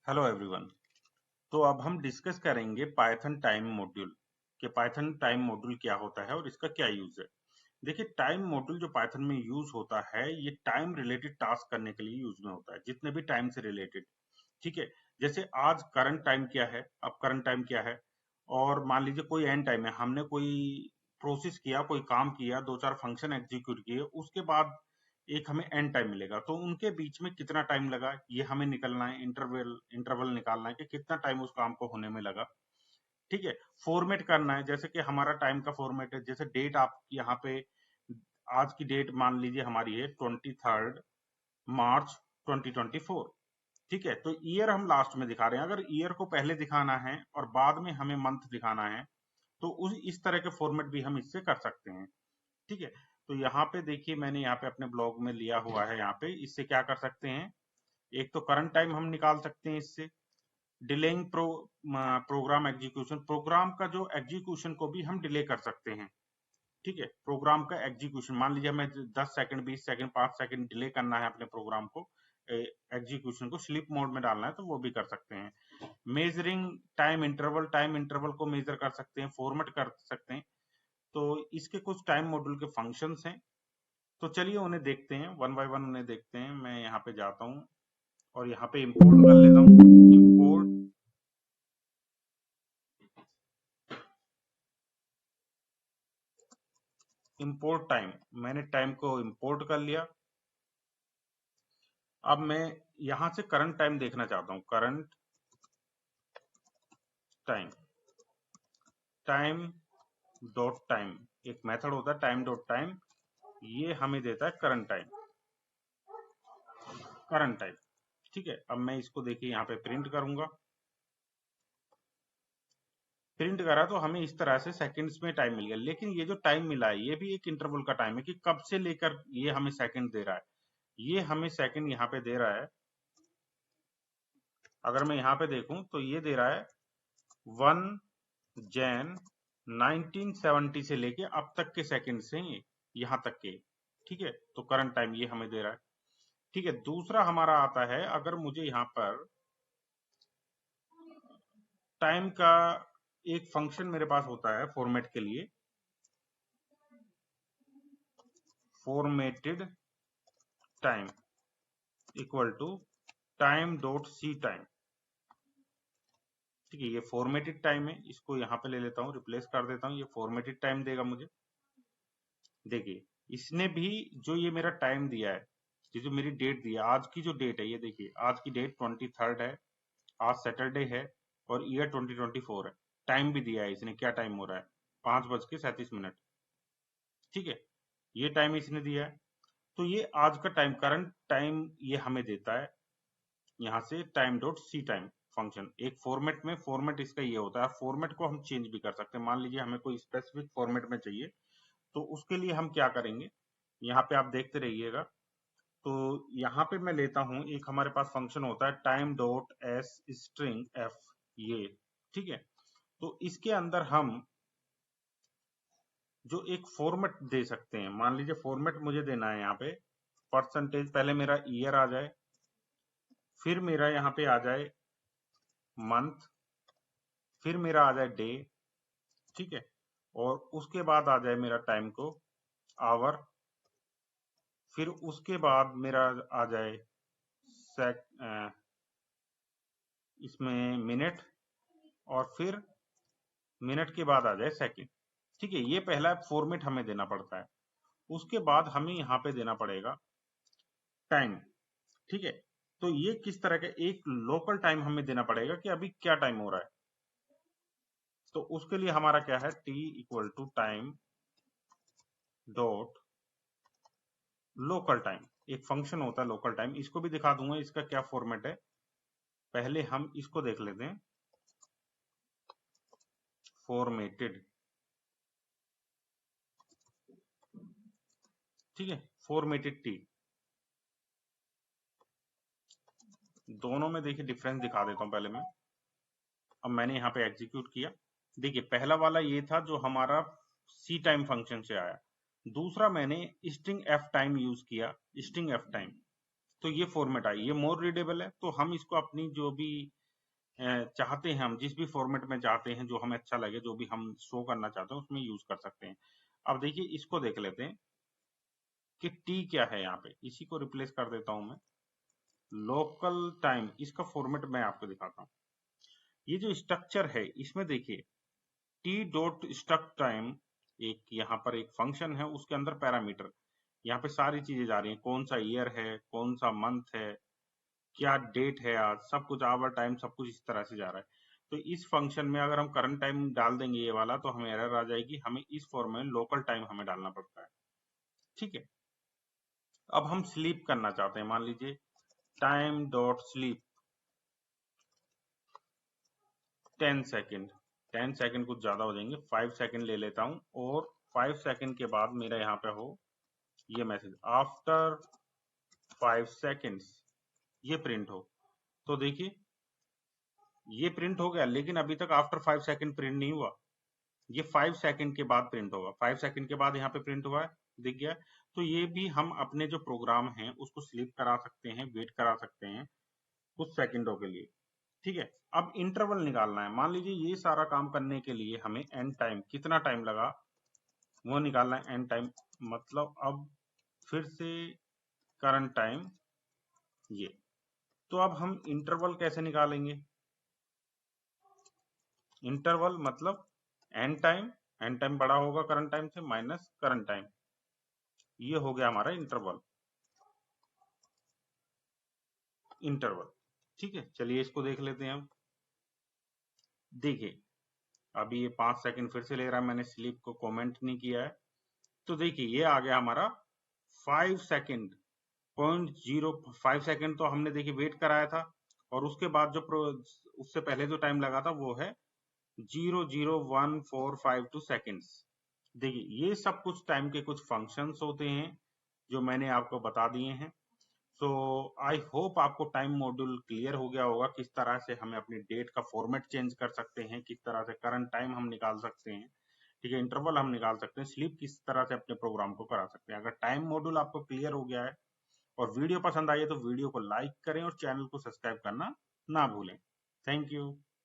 Hello everyone. तो अब हम डिस्कस करेंगे पाइथन टाइम मॉड्यूल कि पाइथन टाइम मॉड्यूल क्या होता है और इसका क्या यूज है। देखिए, टाइम मॉड्यूल जो पाइथन में यूज होता है ये टाइम रिलेटेड टास्क करने के लिए यूज में होता है, जितने भी टाइम से रिलेटेड। ठीक है, जैसे आज करंट टाइम क्या है, अब करंट टाइम क्या है, और मान लीजिए कोई एंड टाइम है, हमने कोई प्रोसेस किया, कोई काम किया, दो चार फंक्शन एग्जीक्यूट किए, उसके बाद एक हमें एंड टाइम मिलेगा। तो उनके बीच में कितना टाइम लगा ये हमें निकलना है, इंटरवल इंटरवल निकालना है कि कितना टाइम उस काम को होने में लगा। ठीक है, फॉर्मेट करना है, जैसे कि हमारा टाइम का फॉर्मेट है, जैसे डेट आप यहाँ पे आज की डेट मान लीजिए हमारी है 23 मार्च 2024। ठीक है, तो ईयर हम लास्ट में दिखा रहे हैं। अगर ईयर को पहले दिखाना है और बाद में हमें मंथ दिखाना है तो उस इस तरह के फॉर्मेट भी हम इससे कर सकते हैं। ठीक है, तो यहाँ पे देखिए मैंने यहाँ पे अपने ब्लॉग में लिया हुआ है। यहाँ पे इससे क्या कर सकते हैं, एक तो करंट टाइम हम निकाल सकते हैं इससे, डिलेइंग प्रोग्राम एग्जीक्यूशन, प्रोग्राम का जो एग्जीक्यूशन को भी हम डिले कर सकते हैं। ठीक है, प्रोग्राम का एग्जीक्यूशन मान लीजिए हमें 10 सेकंड 20 सेकंड 5 सेकंड डिले करना है अपने प्रोग्राम को, एग्जीक्यूशन को स्लीप मोड में डालना है तो वो भी कर सकते हैं। मेजरिंग टाइम इंटरवल को मेजर कर सकते हैं, फॉर्मेट कर सकते हैं। तो इसके कुछ टाइम मॉड्यूल के फंक्शंस हैं, तो चलिए उन्हें देखते हैं, वन बाय वन उन्हें देखते हैं। मैं यहाँ पे जाता हूँ और यहाँ पे इंपोर्ट कर लेता हूँ। इंपोर्ट टाइम, मैंने टाइम को इंपोर्ट कर लिया। अब मैं यहाँ से करंट टाइम देखना चाहता हूँ, current time, time dot time, एक मेथड होता है टाइम डॉट टाइम, ये हमें देता है करंट टाइम, करंट टाइम। ठीक है, अब मैं इसको देखिए यहाँ पे प्रिंट करूंगा, प्रिंट करा तो हमें इस तरह से सेकंड्स में टाइम मिल गया। लेकिन ये जो टाइम मिला है ये भी एक इंटरवल का टाइम है कि कब से लेकर ये हमें सेकंड दे रहा है। ये हमें सेकंड यहाँ पे दे रहा है, अगर मैं यहाँ पे देखूं तो ये दे रहा है 1 जैन 1970 से लेके अब तक के सेकंड से यहाँ तक के। ठीक है, तो करंट टाइम ये हमें दे रहा है। ठीक है, दूसरा हमारा आता है, अगर मुझे यहाँ पर टाइम का एक फंक्शन मेरे पास होता है फॉर्मेट के लिए, formatted time equal to time dot c time. ठीक है, ये फॉर्मेटेड टाइम है, इसको यहाँ पे ले लेता हूँ, रिप्लेस कर देता हूँ, ये फॉर्मेटेड टाइम देगा मुझे। देखिए, इसने भी जो ये मेरा टाइम दिया है, ये जो मेरी डेट दी है, आज की जो डेट है, ये देखिए आज की डेट 23 है, आज सैटरडे है और ईयर 2024 है। टाइम भी दिया है इसने, क्या टाइम हो रहा है, 5:37। ठीक है, ये टाइम इसने दिया है। तो ये आज का टाइम, करंट टाइम ये हमें देता है यहाँ से time dot c time function. एक फॉर्मेट में, फॉर्मेट इसका ये होता है, फॉर्मेट को हम चेंज भी कर सकते हैं। मान लीजिए हमें कोई स्पेसिफिक फॉर्मेट में चाहिए तो उसके लिए हम क्या करेंगे, यहाँ पे आप देखते रहिएगा। तो यहाँ पे मैं लेता हूँ, एक हमारे पास फंक्शन होता है time dot S string F, ये। ठीक है, तो इसके अंदर हम जो एक फॉर्मेट दे सकते हैं, मान लीजिए फॉर्मेट मुझे देना है यहाँ पे परसेंटेज, पहले मेरा ईयर आ जाए, फिर मेरा यहाँ पे आ जाए मंथ, फिर मेरा आ जाए डे। ठीक है, और उसके बाद आ जाए मेरा टाइम को आवर, फिर उसके बाद मेरा आ जाए इसमें मिनट, और फिर मिनट के बाद आ जाए सेकंड। ठीक है, ये पहला फॉर्मेट हमें देना पड़ता है। उसके बाद हमें यहाँ पे देना पड़ेगा टाइम। ठीक है, तो ये किस तरह का, एक लोकल टाइम हमें देना पड़ेगा कि अभी क्या टाइम हो रहा है। तो उसके लिए हमारा क्या है, t equal to time dot local time, एक फंक्शन होता है लोकल टाइम, इसको भी दिखा दूंगा इसका क्या फॉर्मेट है। पहले हम इसको देख लेते हैं, फॉर्मेटेड। ठीक है, फॉर्मेटेड टी, दोनों में देखिए डिफरेंस दिखा देता हूं पहले मैं। अब मैंने यहाँ पे एग्जीक्यूट किया, देखिए पहला वाला ये था जो हमारा सी टाइम फंक्शन से आया। दूसरा मैंने स्ट्रिंग एफ टाइम यूज किया, स्ट्रिंग एफ टाइम। तो ये फॉर्मेट आई, ये मोर रीडेबल है, तो हम इसको अपनी जो भी चाहते हैं, हम जिस भी फॉर्मेट में चाहते हैं, जो हमें अच्छा लगे, जो भी हम शो करना चाहते हैं उसमें यूज कर सकते हैं। अब देखिए इसको देख लेते हैं कि टी क्या है, यहाँ पे इसी को रिप्लेस कर देता हूं मैं, लोकल टाइम, इसका फॉर्मेट मैं आपको दिखाता हूँ। ये जो स्ट्रक्चर है इसमें देखिए टी डॉट स्ट्रक्ट टाइम, एक यहाँ पर एक फंक्शन है, उसके अंदर पैरामीटर, यहाँ पे सारी चीजें जा रही हैं, कौन सा ईयर है, कौन सा मंथ है, क्या डेट है आज, सब कुछ आवर टाइम, सब कुछ इस तरह से जा रहा है। तो इस फंक्शन में अगर हम करंट टाइम डाल देंगे ये वाला, तो हमें एरर आ जाएगी, हमें इस फॉर्म में लोकल टाइम हमें डालना पड़ता है। ठीक है, अब हम स्लीप करना चाहते हैं, मान लीजिए time dot sleep 10 second, 10 second कुछ ज्यादा हो जाएंगे, 5 सेकेंड ले लेता हूं, और 5 सेकेंड के बाद मेरा यहाँ पे हो ये मैसेज आफ्टर 5 सेकेंड्स, ये प्रिंट हो। तो देखिए ये प्रिंट हो गया, लेकिन अभी तक आफ्टर 5 सेकेंड प्रिंट नहीं हुआ, ये 5 सेकेंड के बाद प्रिंट होगा। 5 सेकेंड के बाद यहाँ पे प्रिंट हुआ है, दिख गया। तो ये भी हम अपने जो प्रोग्राम है उसको स्लीप करा सकते हैं, वेट करा सकते हैं कुछ सेकंडों के लिए। ठीक है, अब इंटरवल निकालना है, मान लीजिए ये सारा काम करने के लिए हमें एंड टाइम कितना टाइम लगा वो निकालना है। एंड टाइम मतलब अब फिर से करंट टाइम ये, तो अब हम इंटरवल कैसे निकालेंगे, इंटरवल मतलब एंड टाइम, एंड टाइम बड़ा होगा करंट टाइम से, माइनस करंट टाइम, ये हो गया हमारा इंटरवल, इंटरवल। ठीक है, चलिए इसको देख लेते हैं। अब देखिए अभी ये 5 सेकंड फिर से ले रहा है, मैंने स्लीप को कमेंट नहीं किया है, तो देखिए ये आ गया हमारा 5 सेकंड, 0.05 सेकंड तो हमने देखिए वेट कराया था, और उसके बाद जो उससे पहले जो टाइम लगा था वो है 0.01452 सेकंड्स। देखिए ये सब कुछ टाइम के कुछ फंक्शंस होते हैं जो मैंने आपको बता दिए हैं। सो आई होप आपको टाइम मॉड्यूल क्लियर हो गया होगा, किस तरह से हमें अपनी डेट का फॉर्मेट चेंज कर सकते हैं, किस तरह से करंट टाइम हम निकाल सकते हैं, ठीक है, इंटरवल हम निकाल सकते हैं, स्लीप किस तरह से अपने प्रोग्राम को करा सकते हैं। अगर टाइम मॉड्यूल आपको क्लियर हो गया है और वीडियो पसंद आई है तो वीडियो को लाइक करें और चैनल को सब्सक्राइब करना ना भूलें। Thank you.